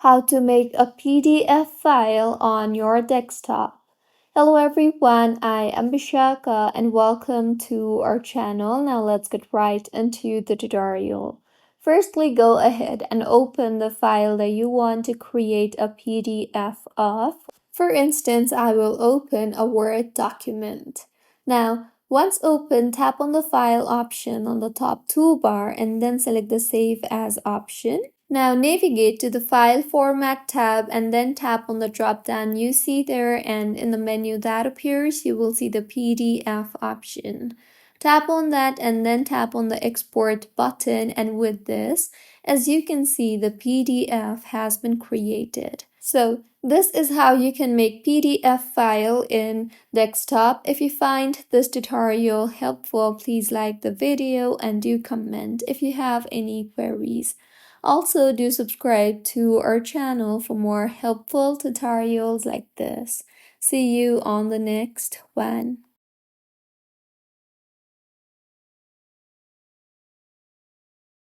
How to make a PDF file on your desktop. Hello everyone, I am Bishaka and welcome to our channel. Now let's get right into the tutorial. Firstly, go ahead and open the file that you want to create a PDF of. For instance, I will open a Word document. Now, once open, tap on the File option on the top toolbar and then select the Save As option. Now navigate to the File Format tab and then tap on the drop-down you see there, and in the menu that appears, you will see the PDF option. Tap on that and then tap on the Export button, and with this, as you can see, the PDF has been created. So this is how you can make PDF file in desktop. If you find this tutorial helpful, please like the video and do comment if you have any queries. Also, do subscribe to our channel for more helpful tutorials like this. See you on the next one.